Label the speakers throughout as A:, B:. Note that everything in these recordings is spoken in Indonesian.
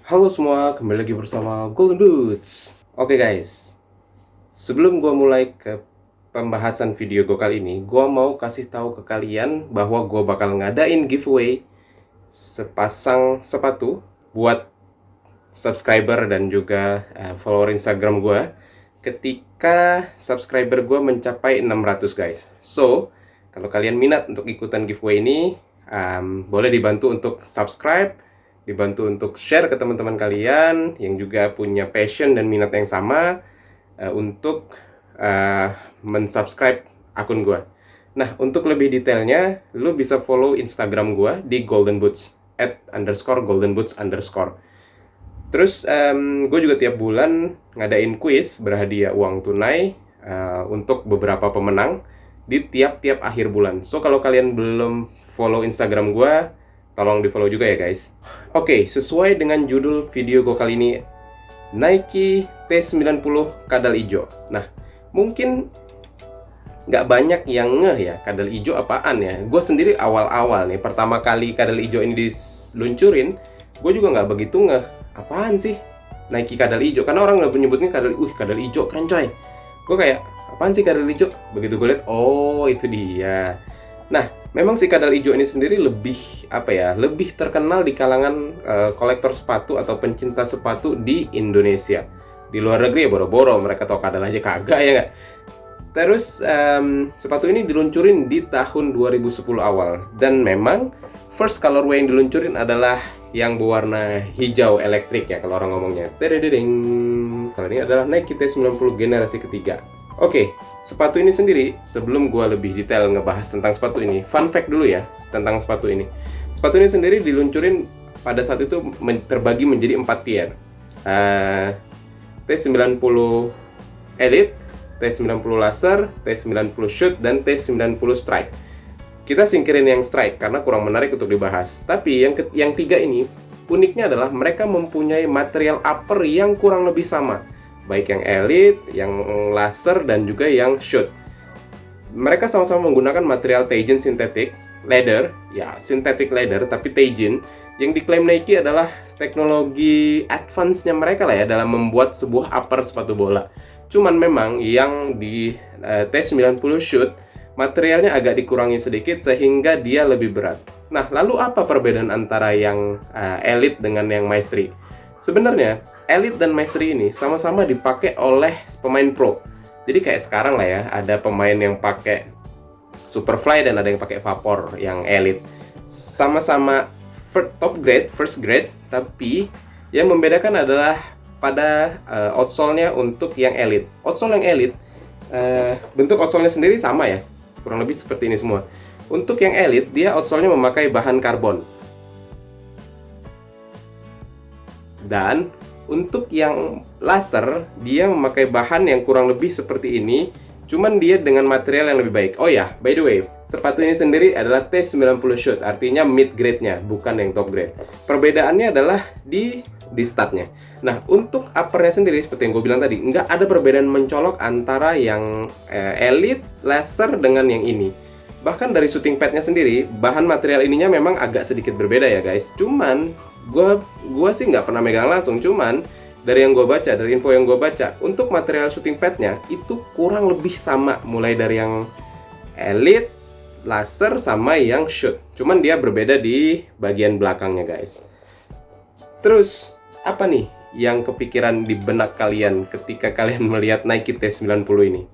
A: Halo semua, kembali lagi bersama Golden Boots. Oke guys, sebelum gua mulai ke pembahasan video gua kali ini, gua mau kasih tahu ke kalian bahwa gua bakal ngadain giveaway sepasang sepatu buat subscriber dan juga follower Instagram gua ketika subscriber gua mencapai 600 guys. So, kalau kalian minat untuk ikutan giveaway ini, boleh dibantu untuk subscribe, dibantu untuk share ke teman-teman kalian yang juga punya passion dan minat yang sama untuk mensubscribe akun gua. Nah, untuk lebih detailnya, lu bisa follow Instagram gua di Golden Boots @_Golden Boots_. Terus gue juga tiap bulan ngadain kuis berhadiah uang tunai untuk beberapa pemenang di tiap-tiap akhir bulan. So kalau kalian belum follow Instagram gue, tolong di follow juga ya guys. Oke, sesuai dengan judul video gue kali ini, Nike T90 kadal ijo. Nah, mungkin nggak banyak yang ngeh ya kadal ijo apaan ya. Gue sendiri awal-awal nih, pertama kali kadal ijo ini diluncurin, gue juga nggak begitu ngeh apaan sih Nike kadal ijo, karena orang nggak menyebutnya kadal ijo keren coy. Gue kayak apaan sih kadal ijo, begitu gue lihat oh itu dia. Nah, memang si kadal ijo ini sendiri lebih lebih terkenal di kalangan kolektor sepatu atau pencinta sepatu di Indonesia. Di luar negeri ya boro-boro mereka tahu kadal aja kagak ya nggak. Terus sepatu ini diluncurin di tahun 2010 awal, dan memang first colorway yang diluncurin adalah yang berwarna hijau elektrik ya kalau orang ngomongnya. Tededeng. Kalau ini adalah Nike T90 generasi ketiga. Oke, sepatu ini sendiri, sebelum gua lebih detail ngebahas tentang sepatu ini, fun fact dulu ya tentang sepatu ini. Sepatu ini sendiri diluncurin pada saat itu terbagi menjadi 4 tier. T90 Elite, T90 Laser, T90 Shoot, dan T90 Strike. Kita singkirin yang Strike karena kurang menarik untuk dibahas. Tapi yang tiga ini, uniknya adalah mereka mempunyai material upper yang kurang lebih sama. Baik yang Elite, yang Laser, dan juga yang Shoot. Mereka sama-sama menggunakan material Teijin Synthetic Leather, ya synthetic leather tapi Teijin, yang diklaim Nike adalah teknologi advance-nya mereka lah ya dalam membuat sebuah upper sepatu bola. Cuman memang yang di T90 Shoot materialnya agak dikurangi sedikit sehingga dia lebih berat. Nah, lalu apa perbedaan antara yang Elite dengan yang Maestri? Sebenarnya Elite dan Maestri ini sama-sama dipakai oleh pemain pro. Jadi kayak sekarang lah ya, ada pemain yang pakai Superfly dan ada yang pakai Vapor yang Elite. Sama-sama top grade, first grade, tapi yang membedakan adalah pada outsole-nya untuk yang Elite. Outsole yang Elite, bentuk outsole-nya sendiri sama ya, kurang lebih seperti ini semua. Untuk yang Elite, dia outsole-nya memakai bahan karbon. Dan untuk yang Laser, dia memakai bahan yang kurang lebih seperti ini, cuman dia dengan material yang lebih baik. Oh ya, by the way, sepatu ini sendiri adalah T90 Shoot, artinya mid grade-nya, bukan yang top grade. Perbedaannya adalah di statnya. Nah, untuk upper-nya sendiri, seperti yang gue bilang tadi, nggak ada perbedaan mencolok antara yang Elite, Laser, dengan yang ini. Bahkan dari shooting pad-nya sendiri, bahan material ininya memang agak sedikit berbeda ya guys. Cuman, gue sih nggak pernah megang langsung, cuman dari yang gue baca, dari info yang gue baca, untuk material shooting pad-nya itu kurang lebih sama, mulai dari yang Elite, Laser, sama yang Shoot. Cuman dia berbeda di bagian belakangnya guys. Terus, apa nih yang kepikiran di benak kalian ketika kalian melihat Nike T90 ini?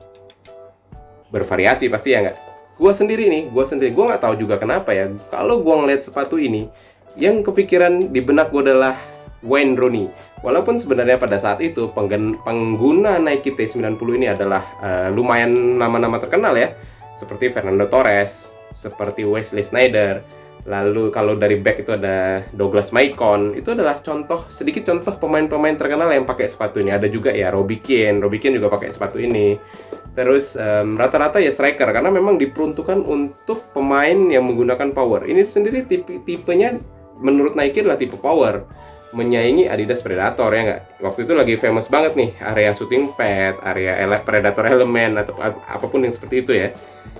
A: Bervariasi pasti ya nggak? Gue sendiri, gue nggak tahu juga kenapa ya. Kalau gue ngeliat sepatu ini, yang kepikiran di benak gue adalah Wayne Rooney. Walaupun sebenarnya pada saat itu pengguna Nike T90 ini adalah lumayan nama-nama terkenal ya, seperti Fernando Torres, seperti Wesley Sneijder. Lalu kalau dari back itu ada Douglas Maicon. Itu adalah sedikit contoh pemain-pemain terkenal yang pakai sepatu ini. Ada juga ya Robbie Keane juga pakai sepatu ini. Terus rata-rata ya striker, karena memang diperuntukkan untuk pemain yang menggunakan power. Ini sendiri tipenya menurut Nike adalah tipe power, menyaingi Adidas Predator ya nggak? Waktu itu lagi famous banget nih area shooting pad, area Predator Element atau apapun yang seperti itu ya.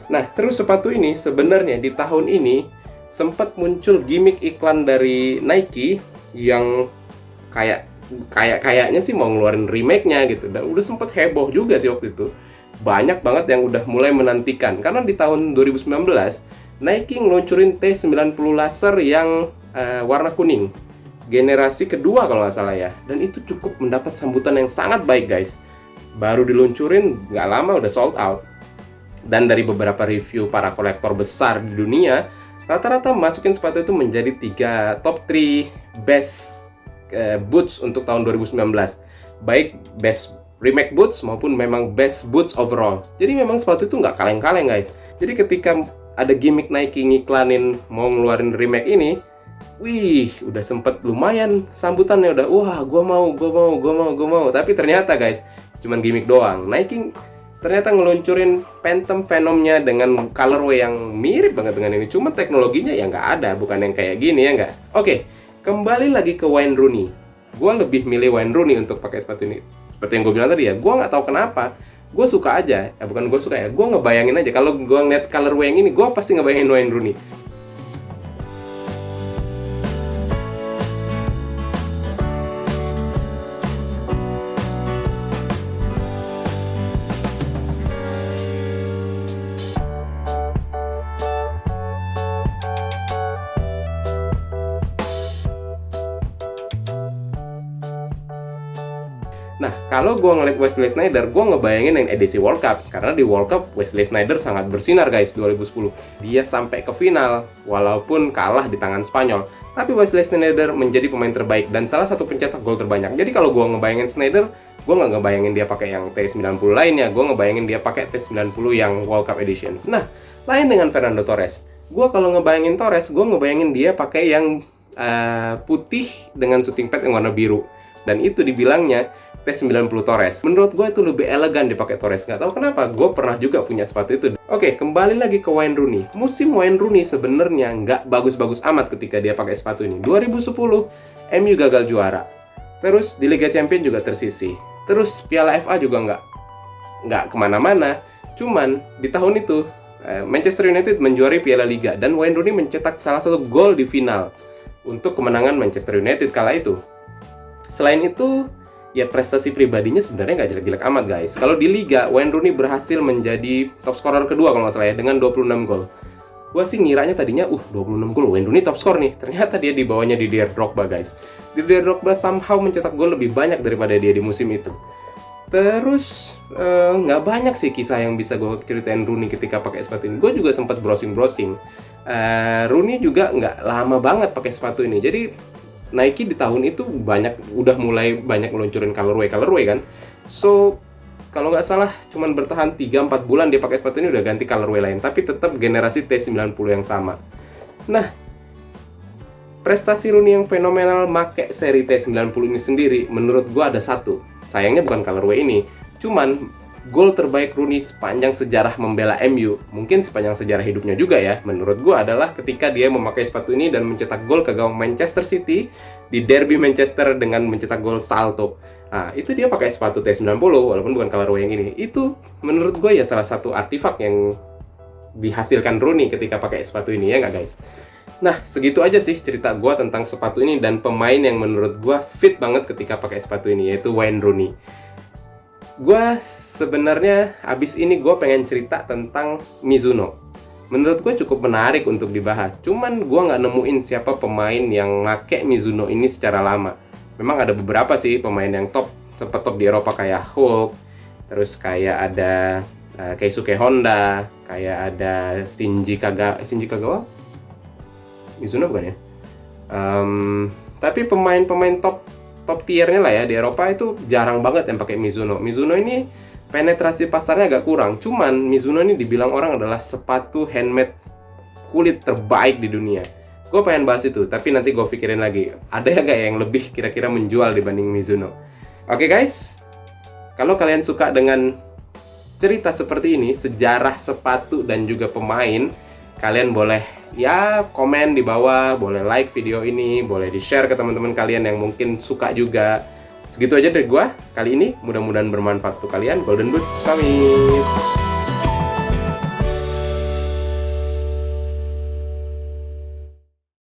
A: Nah, terus sepatu ini sebenarnya di tahun ini sempat muncul gimmick iklan dari Nike yang kayaknya sih mau ngeluarin remake-nya gitu. Dan udah sempet heboh juga sih waktu itu. Banyak banget yang udah mulai menantikan karena di tahun 2019 Nike ngeluncurin T90 laser yang warna kuning, generasi kedua kalau nggak salah ya. Dan itu cukup mendapat sambutan yang sangat baik guys. Baru diluncurin nggak lama udah sold out. Dan dari beberapa review para kolektor besar di dunia, rata-rata masukin sepatu itu menjadi top 3 best boots untuk tahun 2019. Baik best remake boots maupun memang best boots overall. Jadi memang sepatu itu nggak kaleng-kaleng guys. Jadi ketika ada gimmick Nike ngiklanin mau ngeluarin remake ini, wih, udah sempet lumayan sambutannya, udah wah gue mau. Tapi ternyata guys, cuman gimmick doang. Nike ternyata ngeluncurin Phantom Venomnya dengan colorway yang mirip banget dengan ini. Cuma teknologinya ya nggak ada, bukan yang kayak gini ya nggak. Oke, kembali lagi ke Wayne Rooney. Gue lebih milih Wayne Rooney untuk pakai sepatu ini. Seperti yang gue bilang tadi ya, gue nggak tahu kenapa. Gue suka aja, bukan gue suka ya, gue ngebayangin aja. Kalau gue ngeliat colorway yang ini, gue pasti ngebayangin Wayne Rooney. Nah, kalau gue ngeliat Wesley Sneijder, gue ngebayangin yang edisi World Cup. Karena di World Cup, Wesley Sneijder sangat bersinar guys, 2010. Dia sampai ke final, walaupun kalah di tangan Spanyol. Tapi Wesley Sneijder menjadi pemain terbaik dan salah satu pencetak gol terbanyak. Jadi kalau gue ngebayangin Sneijder, gue nggak ngebayangin dia pakai yang T90 lainnya. Gue ngebayangin dia pakai T90 yang World Cup Edition. Nah, lain dengan Fernando Torres. Gue kalau ngebayangin Torres, gue ngebayangin dia pakai yang putih dengan shooting pad yang warna biru. Dan itu dibilangnya T90 Torres. Menurut gue itu lebih elegan dipakai Torres. Nggak tahu kenapa, gue pernah juga punya sepatu itu. Oke, kembali lagi ke Wayne Rooney. Musim Wayne Rooney sebenarnya nggak bagus-bagus amat ketika dia pakai sepatu ini. 2010, MU gagal juara. Terus di Liga Champions juga tersisih. Terus Piala FA juga nggak kemana-mana. Cuman di tahun itu, Manchester United menjuari Piala Liga. Dan Wayne Rooney mencetak salah satu gol di final untuk kemenangan Manchester United kala itu. Selain itu, ya prestasi pribadinya sebenarnya nggak jelek-jelek amat guys. Kalau di Liga, Wayne Rooney berhasil menjadi top scorer kedua kalau nggak salah ya, dengan 26 gol. Gua sih ngiranya tadinya, 26 gol, Wayne Rooney top skor nih. Ternyata dia di bawahnya Didier Drogba guys. Didier Drogba somehow mencetak gol lebih banyak daripada dia di musim itu. Terus, nggak banyak sih kisah yang bisa gue ceritain Rooney ketika pakai sepatu ini. Gue juga sempat browsing-browsing. Rooney juga nggak lama banget pakai sepatu ini. Jadi, Nike di tahun itu udah mulai banyak meluncurin colorway kan. So, kalau nggak salah cuman bertahan 3-4 bulan dia pakai sepatu ini udah ganti colorway lain, tapi tetap generasi T90 yang sama. Nah, prestasi Rooney yang fenomenal make seri T90 ini sendiri menurut gua ada satu. Sayangnya bukan colorway ini, cuman gol terbaik Rooney sepanjang sejarah membela MU, mungkin sepanjang sejarah hidupnya juga ya, menurut gue adalah ketika dia memakai sepatu ini dan mencetak gol ke gawang Manchester City di derby Manchester dengan mencetak gol salto. Nah, itu dia pakai sepatu T90 walaupun bukan colorway yang ini. Itu menurut gue ya salah satu artifak yang dihasilkan Rooney ketika pakai sepatu ini, ya nggak guys? Nah, segitu aja sih cerita gue tentang sepatu ini dan pemain yang menurut gue fit banget ketika pakai sepatu ini, yaitu Wayne Rooney. Gue sebenarnya abis ini gue pengen cerita tentang Mizuno. Menurut gue cukup menarik untuk dibahas. Cuman gue nggak nemuin siapa pemain yang ngake Mizuno ini secara lama. Memang ada beberapa sih pemain yang sempat top di Eropa kayak Hulk. Terus kayak ada Keisuke Honda, kayak ada Shinji Kagawa. Mizuno bukan ya? Tapi pemain-pemain top tiernya lah ya di Eropa itu jarang banget yang pakai Mizuno. Mizuno ini penetrasi pasarnya agak kurang. Cuman Mizuno ini dibilang orang adalah sepatu handmade kulit terbaik di dunia. Gue pengen bahas itu, tapi nanti gue pikirin lagi. Ada gak yang lebih kira-kira menjual dibanding Mizuno? Oke guys, kalau kalian suka dengan cerita seperti ini, sejarah sepatu dan juga pemain, kalian boleh ya komen di bawah, boleh like video ini, boleh di-share ke teman-teman kalian yang mungkin suka juga. Segitu aja dari gua kali ini, mudah-mudahan bermanfaat untuk kalian. Golden Boots pamit.